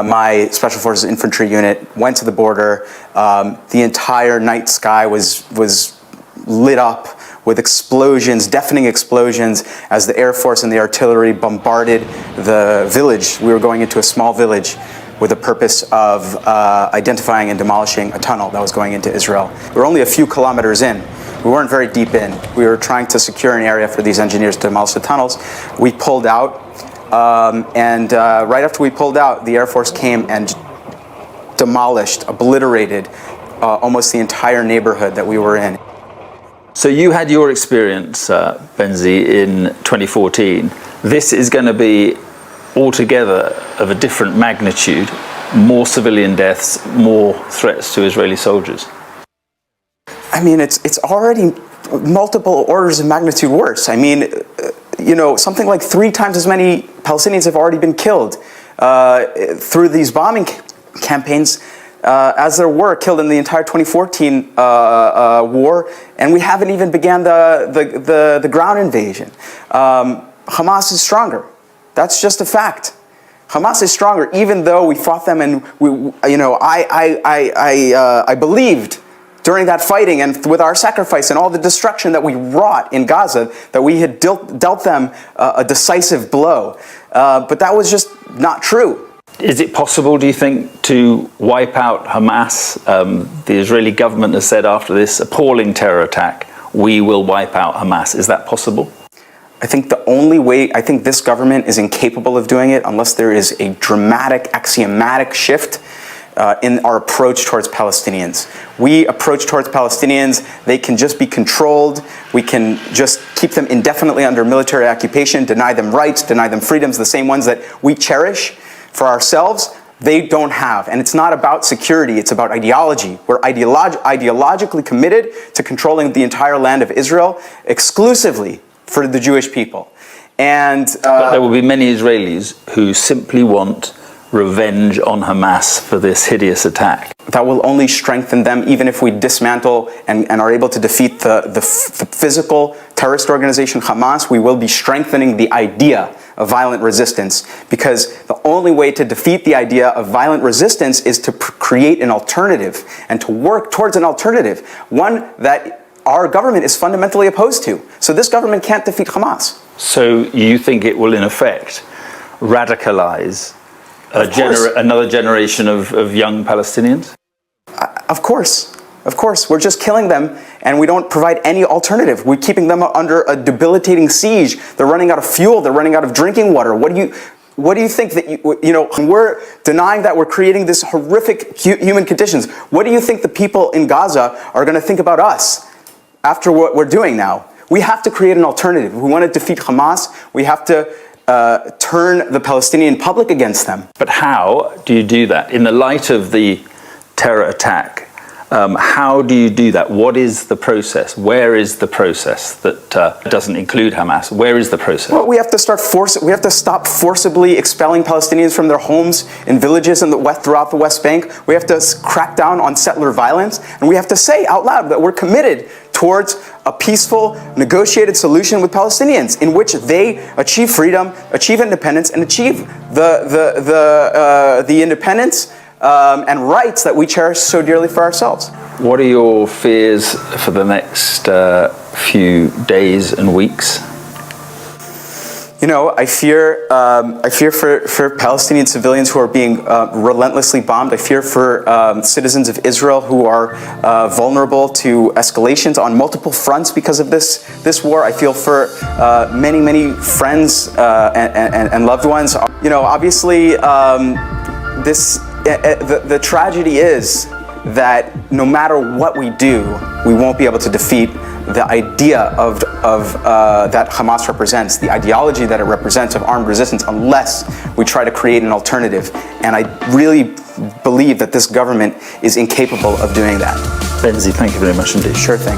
My Special Forces infantry unit went to the border. The entire night sky was lit up with explosions, deafening explosions, as the Air Force and the artillery bombarded the village. We were going into a small village with the purpose of identifying and demolishing a tunnel that was going into Israel. We were only a few kilometers in. We weren't very deep in. We were trying to secure an area for these engineers to demolish the tunnels. We pulled out, and right after we pulled out, the Air Force came and demolished, obliterated almost the entire neighborhood that we were in. So you had your experience, Benzi, in 2014. This is going to be altogether of a different magnitude, more civilian deaths, more threats to Israeli soldiers. I mean, it's already multiple orders of magnitude worse. I mean, you know, something like 3 times as many Palestinians have already been killed through these bombing campaigns as there were killed in the entire 2014 war, and we haven't even began the ground invasion. Hamas is stronger. That's just a fact. Hamas is stronger, even though we fought them, and I believed during that fighting and with our sacrifice and all the destruction that we wrought in Gaza that we had dealt them a decisive blow. But that was just not true. Is it possible, do you think, to wipe out Hamas? The Israeli government has said after this appalling terror attack, we will wipe out Hamas. Is that possible? I think the only way, I think this government is incapable of doing it unless there is a dramatic, axiomatic shift in our approach towards Palestinians. We approach towards Palestinians, they can just be controlled. We can just keep them indefinitely under military occupation, deny them rights, deny them freedoms, the same ones that we cherish for ourselves, they don't have. And it's not about security, it's about ideology. We're ideologically committed to controlling the entire land of Israel exclusively for the Jewish people. And but there will be many Israelis who simply want revenge on Hamas for this hideous attack. That will only strengthen them, even if we dismantle and are able to defeat the physical terrorist organization Hamas. We will be strengthening the idea of violent resistance, because the only way to defeat the idea of violent resistance is to create an alternative and to work towards an alternative, one that our government is fundamentally opposed to. So this government can't defeat Hamas. So you think it will, in effect, radicalize another generation of young Palestinians? Of course. Of course. We're just killing them, and we don't provide any alternative. We're keeping them under a debilitating siege. They're running out of fuel. They're running out of drinking water. What do you think that, we're denying that we're creating this horrific human conditions. What do you think the people in Gaza are going to think about us after what we're doing now? We have to create an alternative. If we want to defeat Hamas, we have to turn the Palestinian public against them. But how do you do that? In the light of the terror attack, how do you do that? What is the process? Where is the process that doesn't include Hamas? Where is the process? Well, we have to stop forcibly expelling Palestinians from their homes in villages throughout the West Bank. We have to crack down on settler violence, and we have to say out loud that we're committed towards a peaceful, negotiated solution with Palestinians in which they achieve freedom, achieve independence, and achieve the independence and rights that we cherish so dearly for ourselves. What are your fears for the next few days and weeks? I fear for Palestinian civilians who are being relentlessly bombed. I fear for citizens of Israel who are vulnerable to escalations on multiple fronts because of this war. I feel for many friends and loved ones. Obviously, the tragedy is that no matter what we do, we won't be able to defeat the idea of that Hamas represents, the ideology that it represents of armed resistance, unless we try to create an alternative. And I really believe that this government is incapable of doing that. Benzi, thank you very much indeed. Sure thing.